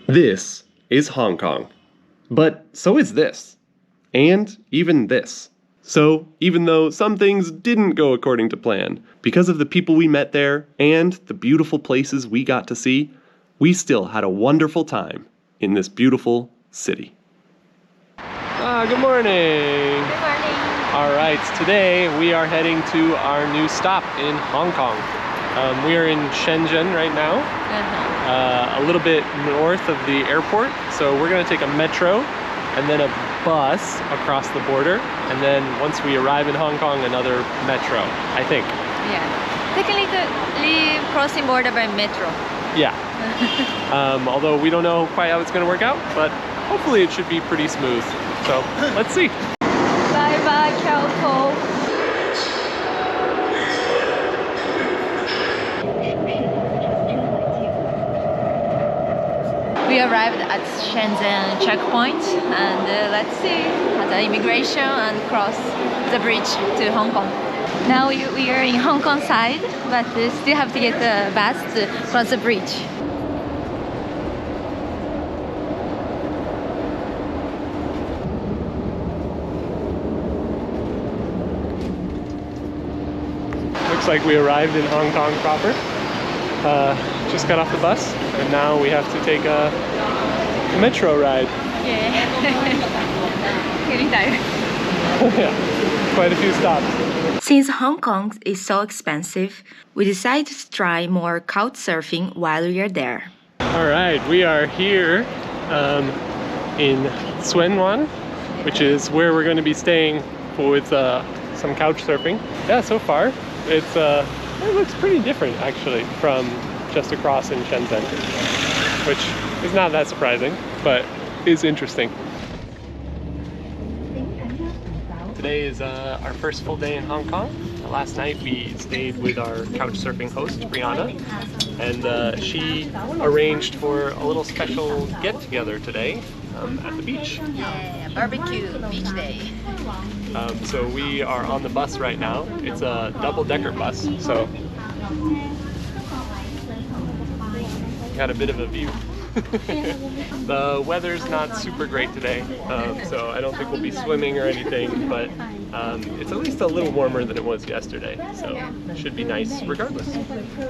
This is Hong Kong. But so is this. And even this. So, even though some things didn't go according to plan, because of the people we met there and the beautiful places we got to see, we still had a wonderful time in this beautiful city. Good morning. Good morning. All right, today we are heading to our new stop in Hong Kong. We are in Shenzhen right now, a little bit north of the airport. So we're gonna take a metro and then a bus across the border. And then once we arrive in Hong Kong, another metro, I think. Yeah. Technically crossing border by metro. Yeah. Although we don't know quite how it's gonna work out, but hopefully it should be pretty smooth. So let's see. Bye bye, careful. We arrived at Shenzhen checkpoint and let's see at the immigration and cross the bridge to Hong Kong. Now we are in Hong Kong side, but still have to get the bus to cross the bridge. Looks like we arrived in Hong Kong proper. Just got off the bus, and now we have to take a metro ride. Yeah. Getting tired. Yeah, quite a few stops. Since Hong Kong is so expensive, we decided to try more couchsurfing while we are there. All right, we are here in Tsuen Wan, which is where we're going to be staying with some couchsurfing. Yeah, so far it looks pretty different actually from just across in Shenzhen, which is not that surprising, but is interesting. Today is our first full day in Hong Kong. Last night we stayed with our couchsurfing host, Brianna, and she arranged for a little special get-together today at the beach. Yeah, barbecue beach day. So we are on the bus right now. It's a double-decker bus, so got a bit of a view. The weather's not super great today, so I don't think we'll be swimming or anything, but it's at least a little warmer than it was yesterday, so it should be nice regardless.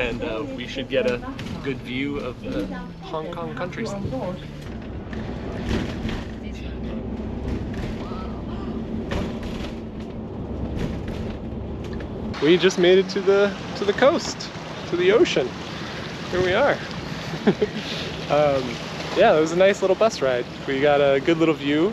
And we should get a good view of the Hong Kong countryside. We just made it to the coast, to the ocean. Here we are. Yeah, it was a nice little bus ride. We got a good little view.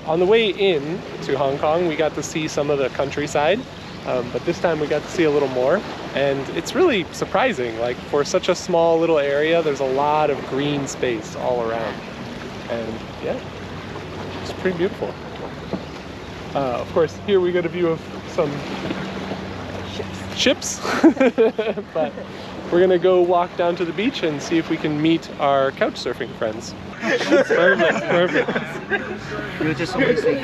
On the way in to Hong Kong, we got to see some of the countryside, but this time we got to see a little more. And it's really surprising, like for such a small little area, there's a lot of green space all around. And yeah, it's pretty beautiful. Of course, here we get a view of some ships. But we're gonna go walk down to the beach and see if we can meet our couchsurfing friends. Perfect, perfect. You just always say,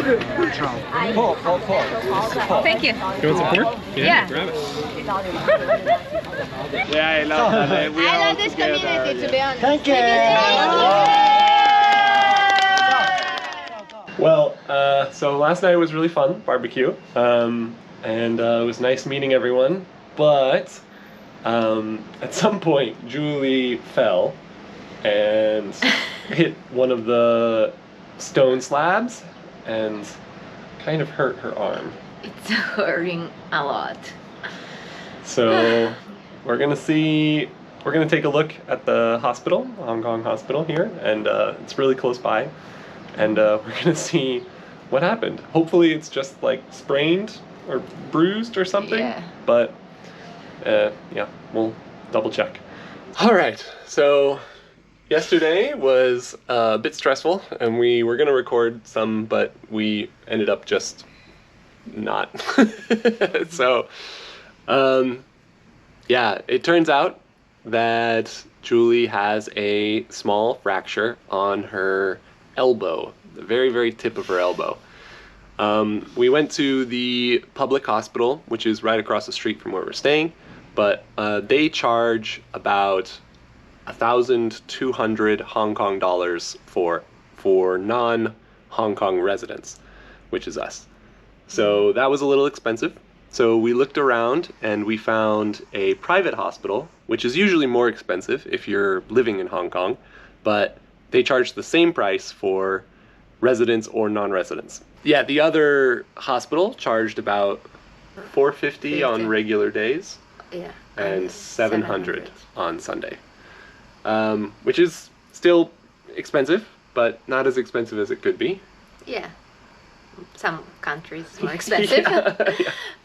Paul. Thank you. You want some pork? Yeah. Grab it. Yeah, I love that. We I all love this together. community, to be honest. Thank you. Well, so last night was really fun, barbecue, and it was nice meeting everyone, but at some point Julie fell and hit one of the stone slabs and kind of hurt her arm. It's hurting a lot. So we're gonna take a look at the hospital, Hong Kong hospital here, and it's really close by, and we're gonna see what happened. Hopefully it's just like sprained or bruised or something, Yeah. but yeah, we'll double check. All right, so yesterday was a bit stressful and we were gonna record some, but we ended up just not. So yeah, it turns out that Julie has a small fracture on her elbow, the very, very tip of her elbow. We went to the public hospital, which is right across the street from where we're staying, but they charge about 1,200 Hong Kong dollars for non-Hong Kong residents, which is us. So that was a little expensive. So we looked around and we found a private hospital, which is usually more expensive if you're living in Hong Kong, but they charge the same price for residents or non-residents. Yeah, the other hospital charged about 450 on regular days, Yeah. and 700 on Sunday, which is still expensive, but not as expensive as it could be. Yeah. Some countries more expensive, Yeah.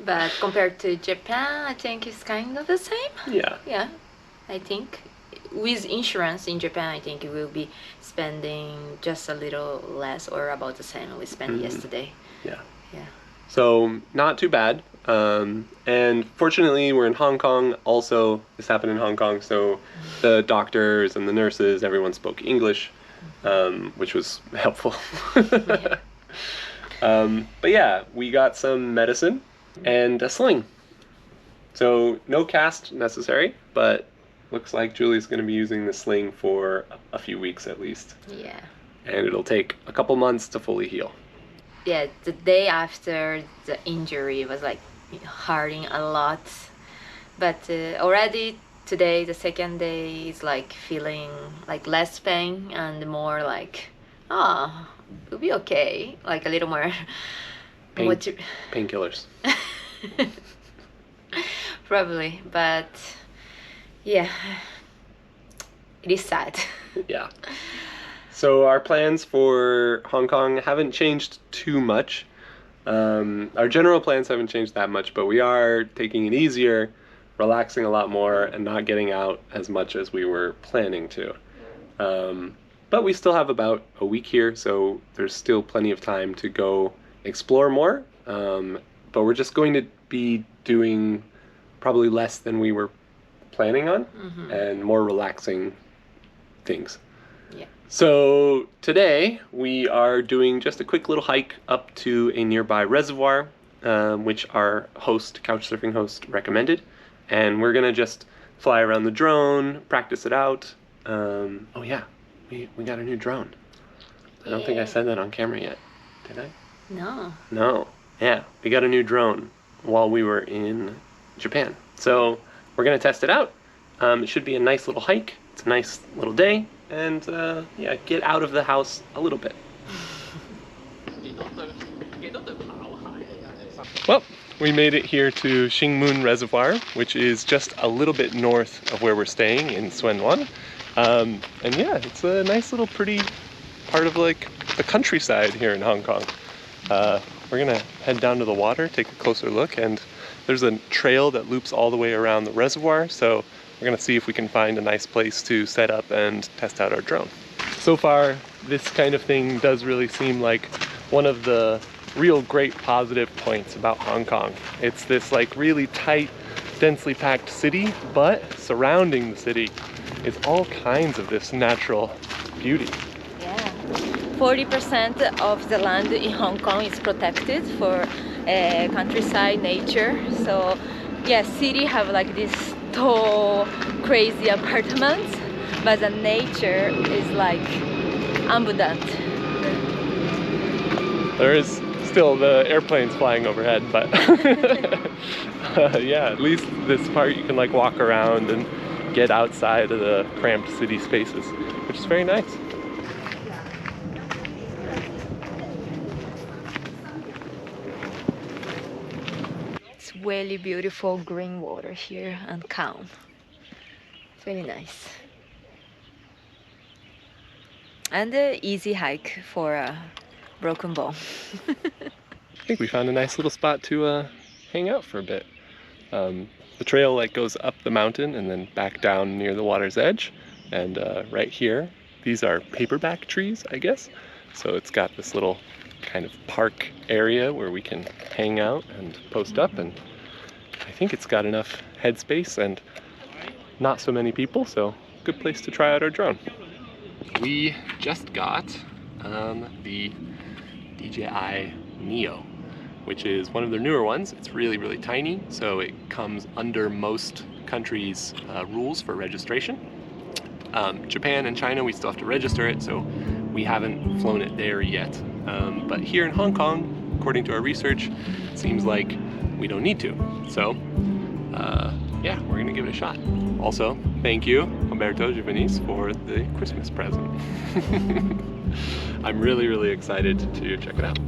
but compared to Japan, I think it's kind of the same. Yeah. Yeah, I think with insurance in Japan, I think we'll be spending just a little less or about the same we spent yesterday. Yeah. Yeah. So not too bad. And fortunately, we're in Hong Kong. Also, this happened in Hong Kong, so the doctors and the nurses, everyone spoke English, which was helpful. But yeah, we got some medicine and a sling. So no cast necessary, but looks like Julie's going to be using the sling for a few weeks at least. Yeah. And it'll take a couple months to fully heal. Yeah, the day after the injury was like hurting a lot, but already today, the second day, is like feeling like less pain and more like, it'll be okay, like a little more Painkillers. Probably, but yeah, it is sad. Yeah. So our plans for Hong Kong haven't changed too much. Our general plans haven't changed that much, but we are taking it easier, relaxing a lot more, and not getting out as much as we were planning to. But we still have about a week here, so there's still plenty of time to go explore more. But we're just going to be doing probably less than we were planning on, and more relaxing things. Yeah. So today we are doing just a quick little hike up to a nearby reservoir, which our host, couchsurfing host, recommended. And we're gonna just fly around the drone, practice it out. Oh yeah, we got a new drone. I don't think I said that on camera yet, did I? No. No. Yeah, we got a new drone while we were in Japan. So we're gonna test it out. It should be a nice little hike. It's a nice little day. And yeah, get out of the house a little bit. Well, we made it here to Shingmun Reservoir, which is just a little bit north of where we're staying in Suanwan. And yeah, it's a nice little pretty part of like the countryside here in Hong Kong. We're gonna head down to the water, take a closer look, and there's a trail that loops all the way around the reservoir, so we're gonna see if we can find a nice place to set up and test out our drone. So far, this kind of thing does really seem like one of the real great positive points about Hong Kong. It's this like really tight, densely packed city, but surrounding the city is all kinds of this natural beauty. Yeah. 40% of the land in Hong Kong is protected for countryside nature. So yeah, city have like this tall, crazy apartments, but the nature is like abundant. There is still the airplanes flying overhead, but yeah, at least this part you can like walk around and get outside of the cramped city spaces, which is very nice. It's really beautiful green water here and calm. It's really nice. And an easy hike for a broken bone. I think we found a nice little spot to hang out for a bit. The trail like goes up the mountain and then back down near the water's edge. And right here, these are paperback trees, I guess. So it's got this little kind of park area where we can hang out and post up, and I think it's got enough headspace and not so many people, so good place to try out our drone. We just got the DJI Neo, which is one of their newer ones. It's really, really tiny, so it comes under most countries' rules for registration. Japan and China, we still have to register it, so we haven't flown it there yet. But here in Hong Kong, according to our research, it seems like we don't need to. So, yeah, we're gonna give it a shot. Also, thank you, Humberto Giovanis, for the Christmas present. I'm really, really excited to check it out.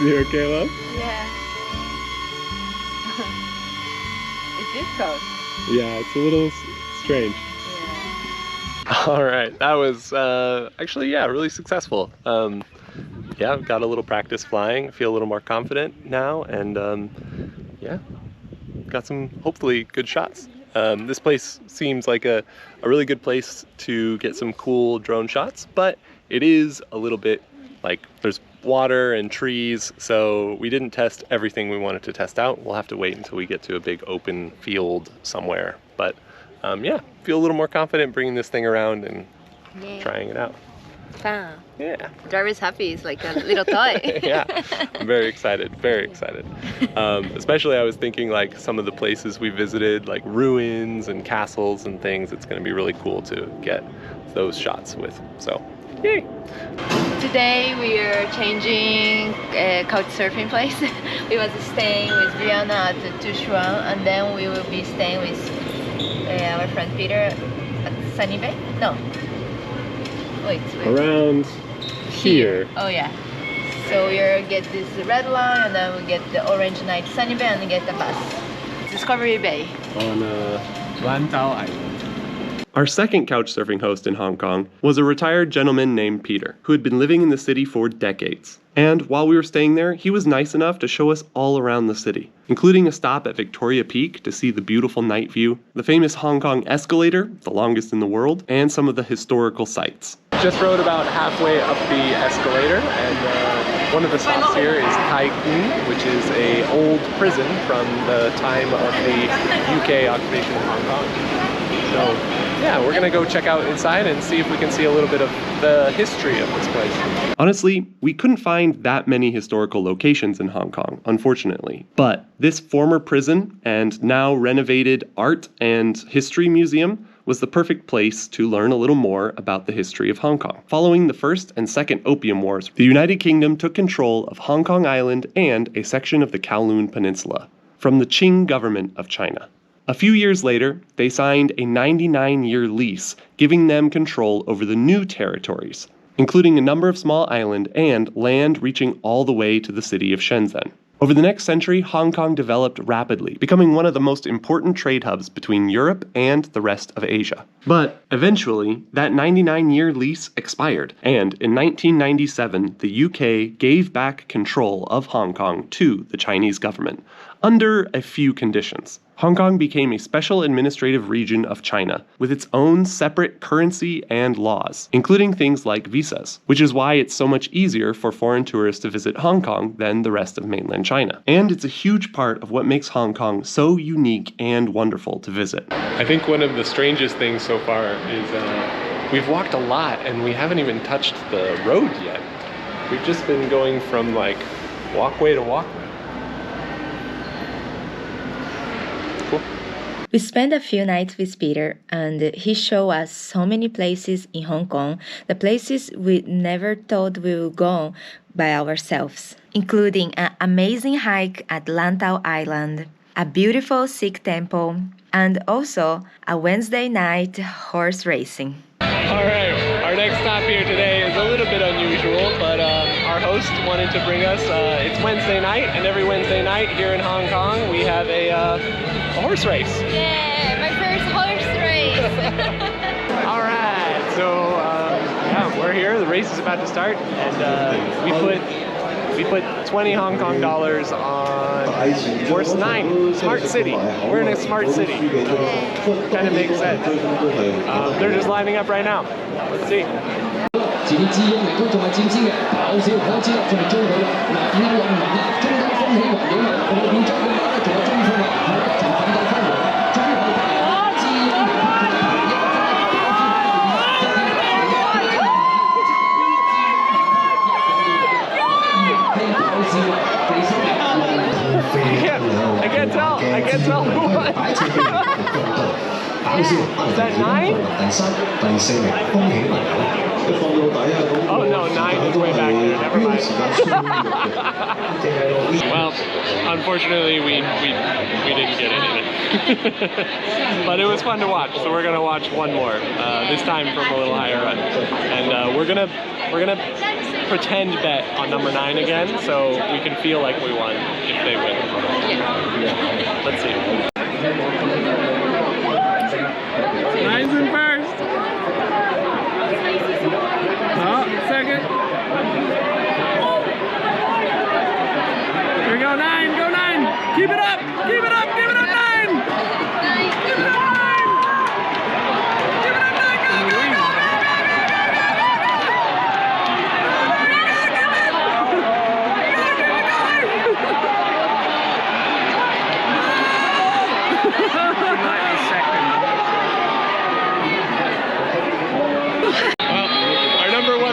You okay, love? Yeah. It's difficult. Yeah, it's a little strange. Yeah. All right, that was actually, yeah, really successful. Yeah, got a little practice flying, feel a little more confident now, and yeah, got some hopefully good shots. This place seems like a really good place to get some cool drone shots, but it is a little bit like there's water and trees, so we didn't test everything we wanted to test out. We'll have to wait until we get to a big open field somewhere. But yeah, feel a little more confident bringing this thing around and trying it out. Fun. Yeah. Driver's happy. It's like a little toy. Yeah, I'm very excited, very excited. Especially I was thinking like some of the places we visited, like ruins and castles and things, it's gonna be really cool to get those shots with, so yay. Today we are changing couchsurfing place. We was staying with Brianna at Tushuan, and then we will be staying with our friend Peter at Sunny Bay. No. Wait. Around here. Oh yeah. So we'll get this red line, and then we get the orange night Sunny Bay, and get the bus. Discovery Bay. On Lantau Island. Our second couchsurfing host in Hong Kong was a retired gentleman named Peter, who had been living in the city for decades. And while we were staying there, he was nice enough to show us all around the city, including a stop at Victoria Peak to see the beautiful night view, the famous Hong Kong escalator, the longest in the world, and some of the historical sites. Just rode about halfway up the escalator, and one of the stops here is Tai Kwun, which is an old prison from the time of the UK occupation of Hong Kong. So yeah, we're gonna go check out inside and see if we can see a little bit of the history of this place. Honestly, we couldn't find that many historical locations in Hong Kong, unfortunately. But this former prison and now renovated art and history museum was the perfect place to learn a little more about the history of Hong Kong. Following the First and Second Opium Wars, the United Kingdom took control of Hong Kong Island and a section of the Kowloon Peninsula from the Qing government of China. A few years later, they signed a 99-year lease, giving them control over the new territories, including a number of small islands and land reaching all the way to the city of Shenzhen. Over the next century, Hong Kong developed rapidly, becoming one of the most important trade hubs between Europe and the rest of Asia. But eventually, that 99-year lease expired, and in 1997, the UK gave back control of Hong Kong to the Chinese government, under a few conditions. Hong Kong became a special administrative region of China, with its own separate currency and laws, including things like visas, which is why it's so much easier for foreign tourists to visit Hong Kong than the rest of mainland China. And it's a huge part of what makes Hong Kong so unique and wonderful to visit. I think one of the strangest things so far is we've walked a lot and we haven't even touched the road yet. We've just been going from like walkway to walkway. We spent a few nights with Peter, and he showed us so many places in Hong Kong, the places we never thought we would go by ourselves, including an amazing hike at Lantau Island, a beautiful Sikh temple, and also a Wednesday night horse racing. All right, our next stop here today is a little bit unusual, but our host wanted to bring us, it's Wednesday night, and every Wednesday night here in Hong Kong we have a horse race. Yeah, my first horse race! All right, so yeah, we're here, the race is about to start, and we put 20 Hong Kong dollars on horse 9, Smart City. We're in a smart city. Kind of makes sense. They're just lining up right now. Let's see. 前啲知音亦都仲係尖尖嘅，跑少跑尖，仲係追佢啦。嗱，見到有人啦，中間風起雲湧啊，後邊追嘅馬咧仲有中鋒啊，係不停奮鬥翻嚟，終於可以拍知音嘅拍佢啦，I can't tell who won. Is that 9? Oh no, 9 is way back there, never mind. Well, unfortunately we didn't get anything. But it was fun to watch, so we're gonna watch one more, this time from a little higher up. And we're gonna pretend bet on number 9 again, so we can feel like we won if they win. Yeah. Let's see. 9's in first. Oh, second. Here we go, 9, go 9. Keep it up, keep it up, keep it up, 9. Keep it up, 9. Keep it up, 9. Go, go, go, go,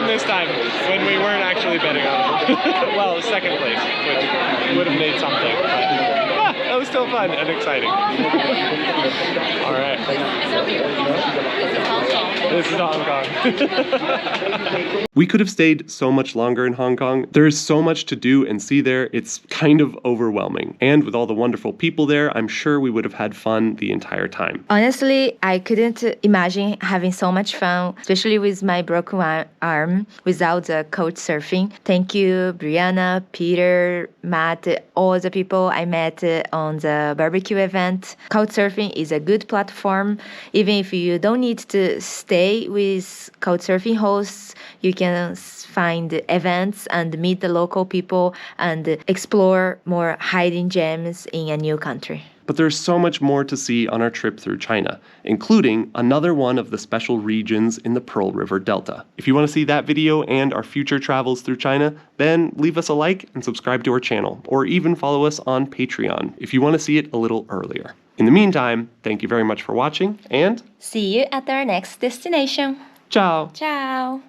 this time when we weren't actually betting on it. Well, second place, which would have made something, but that was still fun and exciting. All right. This is Hong Kong. We could have stayed so much longer in Hong Kong. There is so much to do and see there. It's kind of overwhelming. And with all the wonderful people there, I'm sure we would have had fun the entire time. Honestly, I couldn't imagine having so much fun, especially with my broken arm, without the couchsurfing. Thank you, Brianna, Peter, Matt, all the people I met on the barbecue event. Couchsurfing is a good platform. Even if you don't need to stay with couchsurfing hosts, you can find events and meet the local people and explore more hidden gems in a new country. But there's so much more to see on our trip through China, including another one of the special regions in the Pearl River Delta. If you want to see that video and our future travels through China, then leave us a like and subscribe to our channel, or even follow us on Patreon if you want to see it a little earlier. In the meantime, thank you very much for watching, and see you at our next destination. Ciao! Ciao!